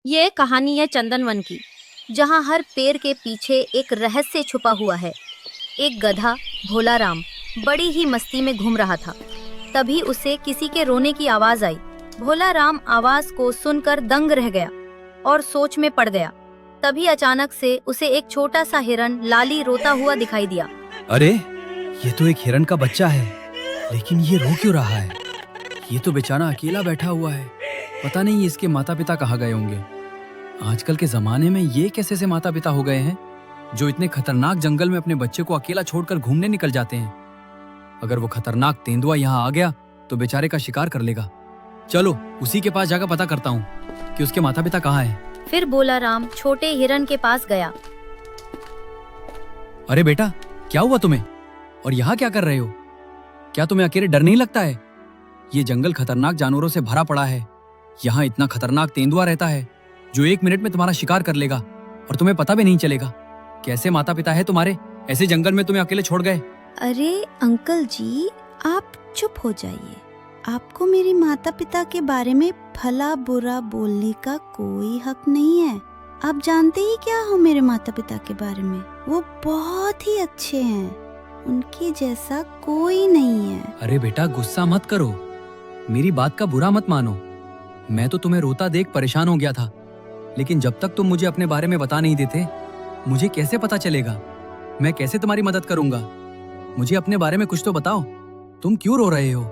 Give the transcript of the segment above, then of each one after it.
ये कहानी है चंदनवन की, जहाँ हर पेड़ के पीछे एक रहस्य छुपा हुआ है। एक गधा भोला राम बड़ी ही मस्ती में घूम रहा था। तभी उसे किसी के रोने की आवाज आई। भोला राम आवाज को सुनकर दंग रह गया और सोच में पड़ गया। तभी अचानक से उसे एक छोटा सा हिरन लाली रोता हुआ दिखाई दिया। अरे, ये तो एक हिरन का बच्चा है, लेकिन ये रो क्यों रहा है? ये तो बेचारा अकेला बैठा हुआ है। पता नहीं इसके माता पिता कहाँ गए होंगे। आजकल के जमाने में ये कैसे से माता पिता हो गए हैं, जो इतने खतरनाक जंगल में अपने बच्चे को अकेला छोड़कर घूमने निकल जाते हैं। अगर वो खतरनाक तेंदुआ यहाँ आ गया तो बेचारे का शिकार कर लेगा। चलो उसी के पास जाकर पता करता हूँ कि उसके माता पिता कहाँ हैं। फिर भोला राम छोटे हिरन के पास गया। अरे बेटा, क्या हुआ तुम्हें और यहाँ क्या कर रहे हो? क्या तुम्हें अकेले डर नहीं लगता है? ये जंगल खतरनाक जानवरों से भरा पड़ा है। यहाँ इतना खतरनाक तेंदुआ रहता है जो 1 मिनट में तुम्हारा शिकार कर लेगा और तुम्हें पता भी नहीं चलेगा। कैसे माता पिता है तुम्हारे, ऐसे जंगल में तुम्हें अकेले छोड़ गए? अरे अंकल जी, आप चुप हो जाइए। आपको मेरे माता पिता के बारे में भला बुरा बोलने का कोई हक नहीं है। आप जानते ही क्या हो मेरे माता पिता के बारे में? वो बहुत ही अच्छे हैं, उनके जैसा कोई नहीं है। अरे बेटा, गुस्सा मत करो, मेरी बात का बुरा मत मानो। मैं तो तुम्हें रोता देख परेशान हो गया था, लेकिन जब तक तुम मुझे अपने बारे में बता नहीं देते, मुझे कैसे पता चलेगा? मैं कैसे तुम्हारी मदद करूंगा? मुझे अपने बारे में कुछ तो बताओ। तुम क्यों रो रहे हो?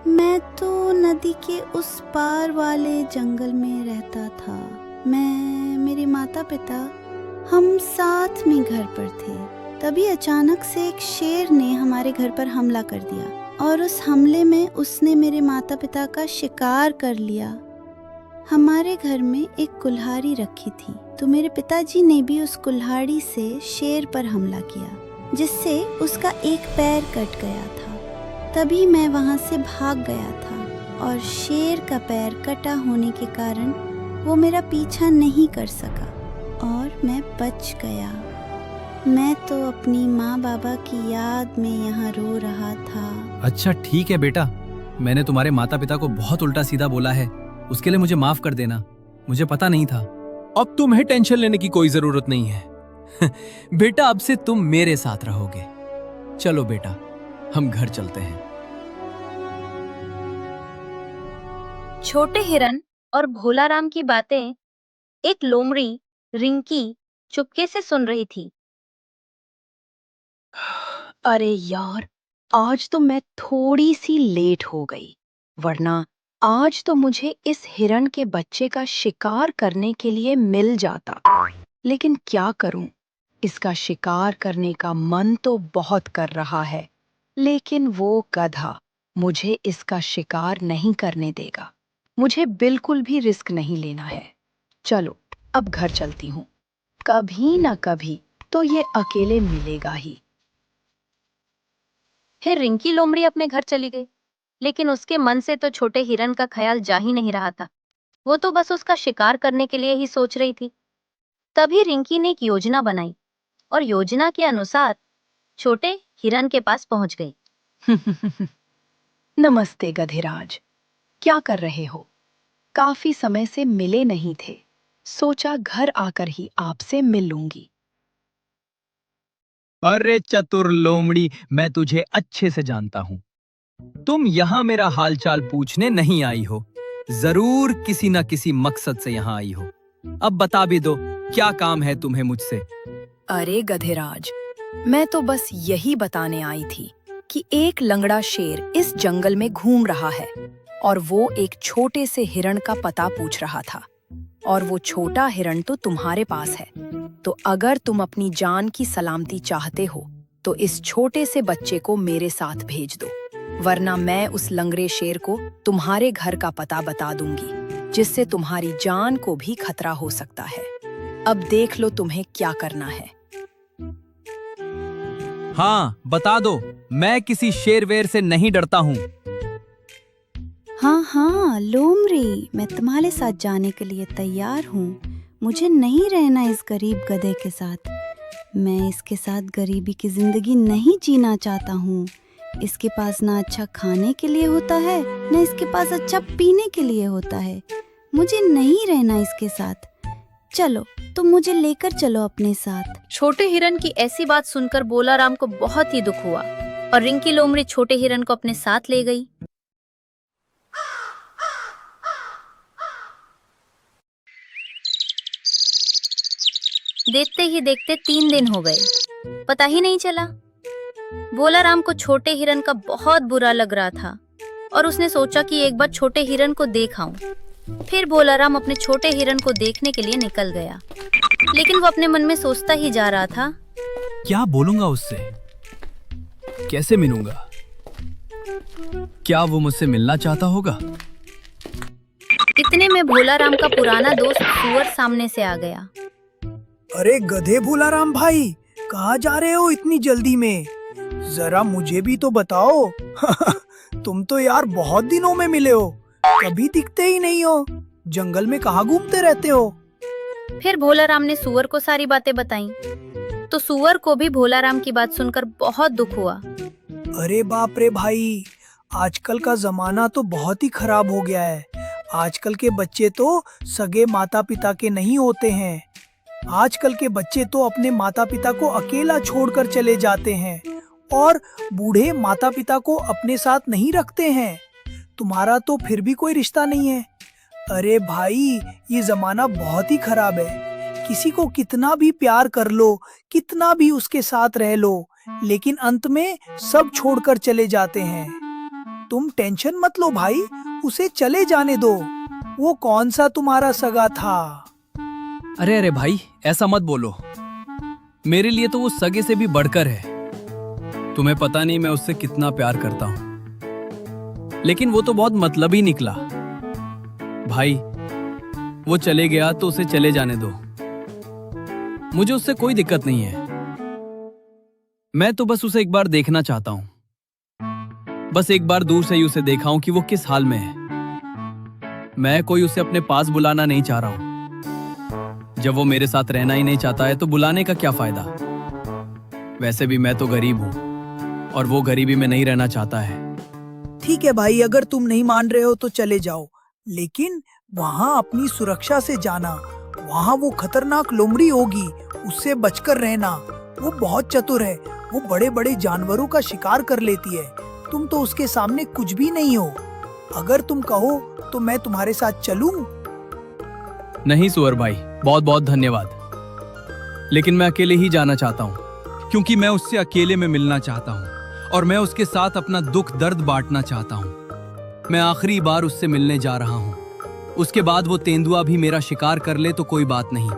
मैं तो नदी के उस पार वाले जंगल में रहता था। मेरे माता पिता हम साथ में घर पर थे। तभी अचानक से एक शेर ने हमारे घर पर हमला कर दिया और उस हमले में उसने मेरे माता पिता का शिकार कर लिया। हमारे घर में एक कुल्हाड़ी रखी थी, तो मेरे पिताजी ने भी उस कुल्हाड़ी से शेर पर हमला किया, जिससे उसका एक पैर कट गया था। तभी मैं वहां से भाग गया था और शेर का पैर कटा होने के कारण वो मेरा पीछा नहीं कर सका और मैं बच गया। मैं तो अपनी माँ बाबा की याद में यहाँ रो रहा था। अच्छा ठीक है बेटा, मैंने तुम्हारे माता पिता को बहुत उल्टा सीधा बोला है, उसके लिए मुझे माफ कर देना। मुझे पता नहीं था। अब तुम्हें टेंशन लेने की कोई जरूरत नहीं है। बेटा, अब से तुम मेरे साथ रहोगे। चलो बेटा, हम घर चलते हैं। छोटे हिरन और भोला राम की बातें एक लोमड़ी रिंकी चुपके से सुन रही थी। अरे यार, आज तो मैं थोड़ी सी लेट हो गई, वरना आज तो मुझे इस हिरन के बच्चे का शिकार करने के लिए मिल जाता। लेकिन क्या करूं, इसका शिकार करने का मन तो बहुत कर रहा है, लेकिन वो गधा मुझे इसका शिकार नहीं करने देगा। मुझे बिल्कुल भी रिस्क नहीं लेना है। चलो अब घर चलती हूँ, कभी ना कभी तो ये अकेले मिलेगा ही। फिर रिंकी लोमड़ी अपने घर चली गई, लेकिन उसके मन से तो छोटे हिरन का ख्याल जा ही नहीं रहा था। वो तो बस उसका शिकार करने के लिए ही सोच रही थी। तभी रिंकी ने एक योजना बनाई और योजना के अनुसार छोटे हिरन के पास पहुंच गई। नमस्ते गधेराज, क्या कर रहे हो? काफी समय से मिले नहीं थे, सोचा घर आकर ही आपसे मिल लूंगी। अरे चतुर लोमड़ी, मैं तुझे अच्छे से जानता हूँ। तुम यहाँ मेरा हालचाल पूछने नहीं आई हो, जरूर किसी न किसी मकसद से यहाँ आई हो। अब बता भी दो, क्या काम है तुम्हें मुझसे? अरे गधेराज, मैं तो बस यही बताने आई थी कि एक लंगड़ा शेर इस जंगल में घूम रहा है और वो एक छोटे से हिरण का पता पूछ रहा था। और वो छोटा हिरण तो तुम्हारे पास है, तो अगर तुम अपनी जान की सलामती चाहते हो तो इस छोटे से बच्चे को मेरे साथ भेज दो, वरना मैं उस लंगड़े शेर को तुम्हारे घर का पता बता दूंगी, जिससे तुम्हारी जान को भी खतरा हो सकता है। अब देख लो तुम्हें क्या करना है। हाँ बता दो, मैं किसी शेर वेर से नहीं डरता हूँ। हाँ लोमड़ी, मैं तुम्हारे साथ जाने के लिए तैयार हूँ। मुझे नहीं रहना इस गरीब गधे के साथ। मैं इसके साथ गरीबी की जिंदगी नहीं जीना चाहता हूँ। इसके पास ना अच्छा खाने के लिए होता है, ना इसके पास अच्छा पीने के लिए होता है। मुझे नहीं रहना इसके साथ। चलो तुम मुझे लेकर चलो अपने साथ। छोटे हिरन की ऐसी बात सुनकर बोलाराम को बहुत ही दुख हुआ और रिंकी लोमड़ी छोटे हिरन को अपने साथ ले गई। देखते ही देखते 3 दिन हो गए, पता ही नहीं चला। बोलाराम को छोटे हिरन का बहुत बुरा लग रहा था और उसने सोचा कि एक बार छोटे हिरन को देख आऊं। फिर बोलाराम अपने छोटे हिरन को देखने के लिए निकल गया, लेकिन वो अपने मन में सोचता ही जा रहा था। क्या बोलूंगा उससे, कैसे मिलूंगा, क्या वो मुझसे मिलना चाहता होगा? इतने में भोलाराम का पुराना दोस्त सुअर सामने से आ गया। अरे गधे भोलाराम भाई, कहाँ जा रहे हो इतनी जल्दी में? जरा मुझे भी तो बताओ। तुम तो यार बहुत दिनों में मिले हो, कभी दिखते ही नहीं हो। जंगल में कहाँ घूमते रहते हो? फिर भोलाराम ने सुअर को सारी बातें बताईं, तो सुअर को भी भोलाराम की बात सुनकर बहुत दुख हुआ। अरे बाप रे भाई, आजकल का जमाना तो बहुत ही खराब हो गया है। आजकल के बच्चे तो सगे माता पिता के नहीं होते हैं। आजकल के बच्चे तो अपने माता पिता को अकेला छोड़कर चले जाते हैं और बूढ़े माता पिता को अपने साथ नहीं रखते हैं। तुम्हारा तो फिर भी कोई रिश्ता नहीं है। अरे भाई, ये जमाना बहुत ही खराब है। किसी को कितना भी प्यार कर लो, कितना भी उसके साथ रह लो, लेकिन अंत में सब छोड़कर चले जाते हैं। तुम टेंशन मत लो भाई, उसे चले जाने दो। वो कौन सा तुम्हारा सगा था? अरे अरे भाई, ऐसा मत बोलो। मेरे लिए तो वो सगे से भी बढ़कर है। तुम्हें पता नहीं मैं उससे कितना प्यार करता हूं, लेकिन वो तो बहुत मतलबी निकला। भाई, वो चले गया तो उसे चले जाने दो। मुझे उससे कोई दिक्कत नहीं है। मैं तो बस उसे एक बार देखना चाहता हूं। बस एक बार दूर से ही उसे देखा हूं कि वो किस हाल में है। मैं कोई उसे अपने पास बुलाना नहीं चाह रहा हूं। जब वो मेरे साथ रहना ही नहीं चाहता है तो बुलाने का क्या फायदा? वैसे भी मैं तो गरीब हूं और वो गरीबी में नहीं रहना चाहता है। ठीक है भाई, अगर तुम नहीं मान रहे हो तो चले जाओ, लेकिन वहाँ अपनी सुरक्षा से जाना। वहाँ वो खतरनाक लोमड़ी होगी, उससे बचकर रहना। वो बहुत चतुर है, वो बड़े बड़े जानवरों का शिकार कर लेती है। तुम तो उसके सामने कुछ भी नहीं हो। अगर तुम कहो तो मैं तुम्हारे साथ चलूं? नहीं सुअर भाई, बहुत बहुत धन्यवाद, लेकिन मैं अकेले ही जाना चाहता हूँ। क्योंकि मैं उससे अकेले में मिलना चाहता हूँ और मैं उसके साथ अपना दुख दर्द बांटना चाहता हूँ। मैं आखिरी बार उससे मिलने जा रहा हूँ। उसके बाद वो तेंदुआ भी मेरा शिकार कर ले तो कोई बात नहीं।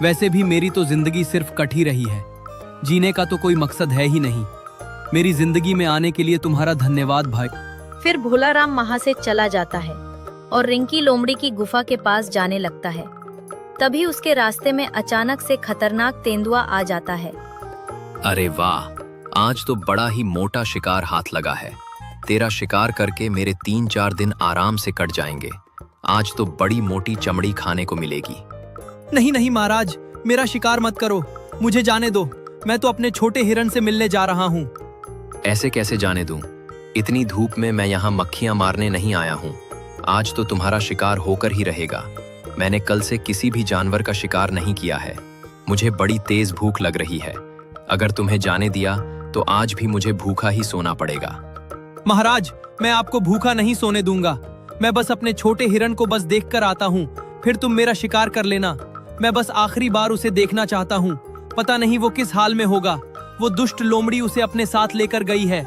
वैसे भी मेरी तो जिंदगी सिर्फ कट ही रही है, जीने का तो कोई मकसद है ही नहीं। मेरी जिंदगी में आने के लिए तुम्हारा धन्यवाद भाई। फिर भोलाराम वहां से चला जाता है और रिंकी लोमड़ी की गुफा के पास जाने लगता है। तभी उसके रास्ते में अचानक से खतरनाक तेंदुआ आ जाता है। अरे वाह, आज तो बड़ा ही मोटा शिकार हाथ लगा है। तेरा शिकार करके मेरे 3-4 दिन आराम से कट जाएंगे। आज तो बड़ी मोटी चमड़ी खाने को मिलेगी। नहीं नहीं महाराज, मेरा शिकार मत करो, मुझे जाने दो। मैं तो अपने छोटे हिरन से मिलने जा रहा हूँ। ऐसे कैसे जाने दूं? इतनी धूप में मैं यहाँ मक्खियां मारने नहीं आया हूँ। आज तो तुम्हारा शिकार होकर ही रहेगा। मैंने कल से किसी भी जानवर का शिकार नहीं किया है। मुझे बड़ी तेज भूख लग रही है। अगर तुम्हें जाने दिया तो आज भी मुझे भूखा ही सोना पड़ेगा। महाराज, मैं आपको भूखा नहीं सोने दूंगा। मैं बस अपने छोटे हिरन को बस देख कर आता हूँ, फिर तुम मेरा शिकार कर लेना। मैं बस आखिरी बार उसे देखना चाहता हूँ। पता नहीं वो किस हाल में होगा। वो दुष्ट लोमड़ी उसे अपने साथ लेकर गई है।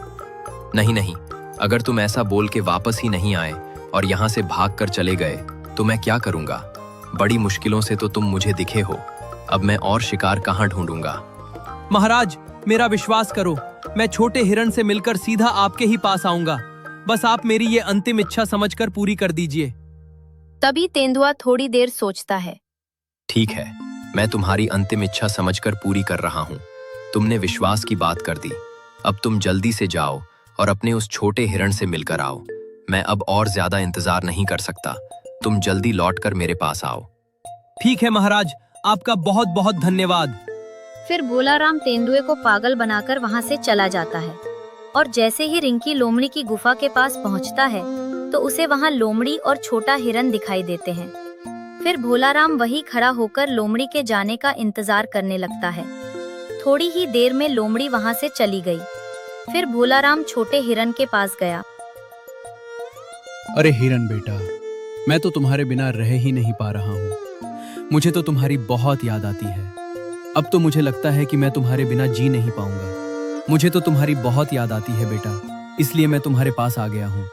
नहीं नहीं, अगर तुम ऐसा बोल के वापस ही नहीं आए और यहाँ से भाग कर चले गए तो मैं क्या करूँगा? बड़ी मुश्किलों से तो तुम मुझे दिखे हो। अब मैं और शिकार कहाँ ढूंढूंगा? महाराज, मेरा विश्वास करो, मैं छोटे हिरन से मिलकर सीधा आपके ही पास आऊंगा। बस आप मेरी ये अंतिम इच्छा समझकर पूरी कर दीजिए। तभी तेंदुआ थोड़ी देर सोचता है। ठीक है, मैं तुम्हारी अंतिम इच्छा समझकर पूरी कर रहा हूँ। तुमने विश्वास की बात कर दी। अब तुम जल्दी से जाओ और अपने उस छोटे हिरन से मिलकर आओ। मैं अब और ज्यादा इंतजार नहीं कर सकता। तुम जल्दी लौटकर मेरे पास आओ। ठीक है महाराज, आपका बहुत बहुत धन्यवाद। फिर भोलाराम तेंदुए को पागल बनाकर वहां से चला जाता है और जैसे ही रिंकी लोमड़ी की गुफा के पास पहुंचता है तो उसे वहां लोमड़ी और छोटा हिरन दिखाई देते हैं। फिर भोलाराम वही खड़ा होकर लोमड़ी के जाने का इंतजार करने लगता है। थोड़ी ही देर में लोमड़ी वहां से चली गई। फिर भोलाराम छोटे हिरन के पास गया। अरे हिरन बेटा, मैं तो तुम्हारे बिना रह ही नहीं पा रहा हूँ। मुझे तो तुम्हारी बहुत याद आती है। अब तो मुझे लगता है कि मैं तुम्हारे बिना जी नहीं पाऊंगा। मुझे तो तुम्हारी बहुत याद आती है बेटा, इसलिए मैं तुम्हारे पास आ गया हूँ।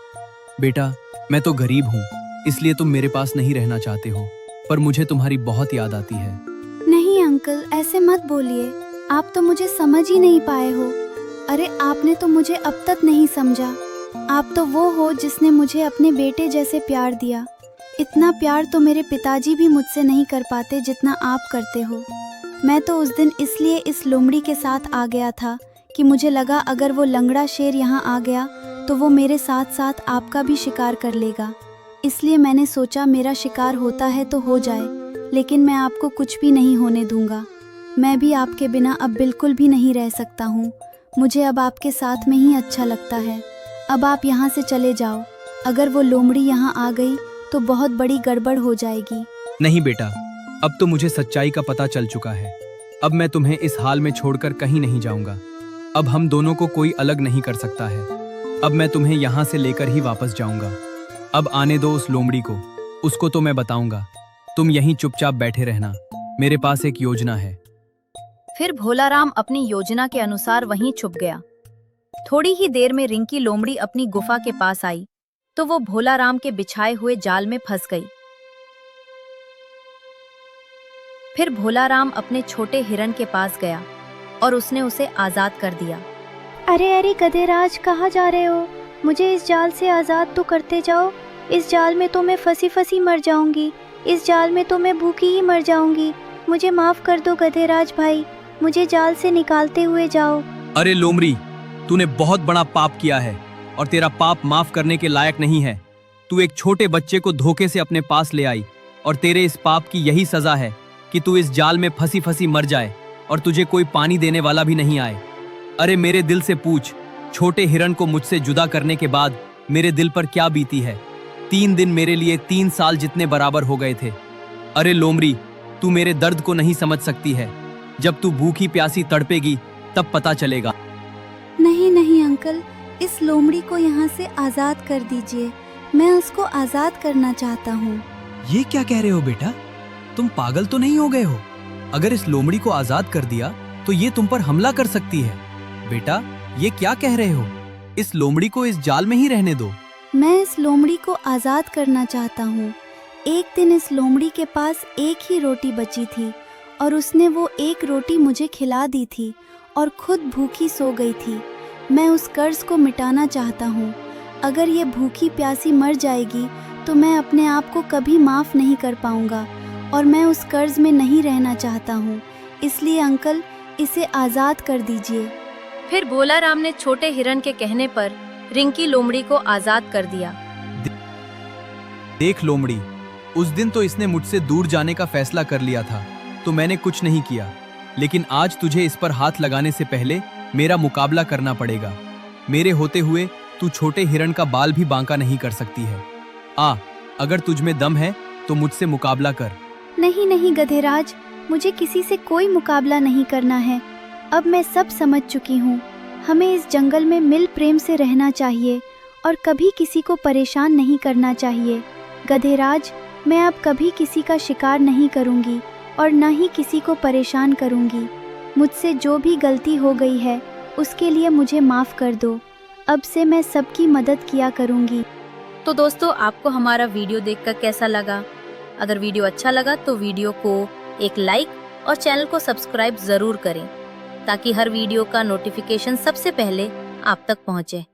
बेटा, मैं तो गरीब हूँ, इसलिए तुम मेरे पास नहीं रहना चाहते हो, पर मुझे तुम्हारी बहुत याद आती है। नहीं अंकल, ऐसे मत बोलिए। आप तो मुझे समझ ही नहीं पाए हो। अरे आपने तो मुझे अब तक नहीं समझा। आप तो वो हो जिसने मुझे अपने बेटे जैसे प्यार दिया। इतना प्यार तो मेरे पिताजी भी मुझसे नहीं कर पाते जितना आप करते हो। मैं तो उस दिन इसलिए इस लोमड़ी के साथ आ गया था कि मुझे लगा अगर वो लंगड़ा शेर यहाँ आ गया तो वो मेरे साथ साथ आपका भी शिकार कर लेगा। इसलिए मैंने सोचा मेरा शिकार होता है तो हो जाए, लेकिन मैं आपको कुछ भी नहीं होने दूंगा। मैं भी आपके बिना अब बिल्कुल भी नहीं रह सकता हूँ। मुझे अब आपके साथ में ही अच्छा लगता है। अब आप यहाँ से चले जाओ। अगर वो लोमड़ी यहाँ आ गई तो बहुत बड़ी गड़बड़ हो जाएगी। नहीं बेटा, अब तो मुझे सच्चाई का पता चल चुका है। अब मैं तुम्हें इस हाल में छोड़कर कहीं नहीं जाऊंगा। अब हम दोनों को कोई अलग नहीं कर सकता है। अब मैं तुम्हें यहाँ से लेकर ही वापस जाऊंगा। अब आने दो उस लोमड़ी को, उसको तो मैं बताऊंगा। तुम यहीं चुपचाप बैठे रहना, मेरे पास एक योजना है। फिर भोलाराम अपनी योजना के अनुसार वहीं छुप गया। थोड़ी ही देर में रिंकी लोमड़ी अपनी गुफा के पास आई तो वो भोलाराम के बिछाए हुए जाल में फंस गई। फिर भोलाराम अपने छोटे हिरन के पास गया और उसने उसे आजाद कर दिया। अरे अरे गधेराज, कहाँ जा रहे हो? मुझे इस जाल से आज़ाद तो करते जाओ। इस जाल में तो मैं फंसी फंसी मर जाऊंगी। इस जाल में तो मैं भूखी ही मर जाऊंगी। मुझे माफ कर दो गधेराज भाई, मुझे जाल से निकालते हुए जाओ। अरे लोमड़ी, तूने बहुत बड़ा पाप किया है और तेरा पाप माफ करने के लायक नहीं है। तू एक छोटे बच्चे को धोखे से अपने पास ले आई और तेरे इस पाप की यही सजा है कि तू इस जाल में फंसी फंसी मर जाए और तुझे कोई पानी देने वाला भी नहीं आए। अरे मेरे दिल से पूछ, छोटे हिरन को मुझसे जुदा करने के बाद मेरे दिल पर क्या बीती है। 3 दिन मेरे लिए 3 साल जितने बराबर हो गए थे। अरे लोमड़ी, तू मेरे दर्द को नहीं समझ सकती है। जब तू भूखी प्यासी तड़पेगी तब पता चलेगा। नहीं नहीं अंकल, इस लोमड़ी को यहाँ से आज़ाद कर दीजिए। मैं उसको आज़ाद करना चाहता हूँ। ये क्या कह रहे हो बेटा? तुम पागल तो नहीं हो गए हो? अगर इस लोमड़ी को आजाद कर दिया तो ये तुम पर हमला कर सकती है। बेटा, ये क्या कह रहे हो? इस लोमड़ी को इस जाल में ही रहने दो। मैं इस लोमड़ी को आज़ाद करना चाहता हूँ। एक दिन इस लोमड़ी के पास एक ही रोटी बची थी और उसने वो एक रोटी मुझे खिला दी थी और खुद भूखी सो गई थी। मैं उस कर्ज को मिटाना चाहता हूँ। अगर ये भूखी प्यासी मर जाएगी तो मैं अपने आप को कभी माफ़ नहीं कर पाऊँगा और मैं उस कर्ज में नहीं रहना चाहता हूँ। इसलिए अंकल, इसे आज़ाद कर दीजिए। फिर भोलाराम ने छोटे हिरन के कहने पर रिंकी लोमड़ी को आजाद कर दिया। देख लोमड़ी, उस दिन तो इसने मुझसे दूर जाने का फैसला कर लिया था तो मैंने कुछ नहीं किया, लेकिन आज तुझे इस पर हाथ लगाने से पहले मेरा मुकाबला करना पड़ेगा। मेरे होते हुए तू छोटे हिरन का बाल भी बांका नहीं कर सकती है। अगर तुझ में दम है तो मुझसे मुकाबला कर। नहीं नहीं गधेराज, मुझे किसी से कोई मुकाबला नहीं करना है। अब मैं सब समझ चुकी हूँ। हमें इस जंगल में मिल प्रेम से रहना चाहिए और कभी किसी को परेशान नहीं करना चाहिए। गधेराज, मैं अब कभी किसी का शिकार नहीं करूँगी और न ही किसी को परेशान करूँगी। मुझसे जो भी गलती हो गई है उसके लिए मुझे माफ़ कर दो। अब से मैं सबकी मदद किया करूँगी। तो दोस्तों, आपको हमारा वीडियो देखकर कैसा लगा? अगर वीडियो अच्छा लगा तो वीडियो को एक लाइक और चैनल को सब्सक्राइब ज़रूर करें ताकि हर वीडियो का नोटिफिकेशन सबसे पहले आप तक पहुंचे।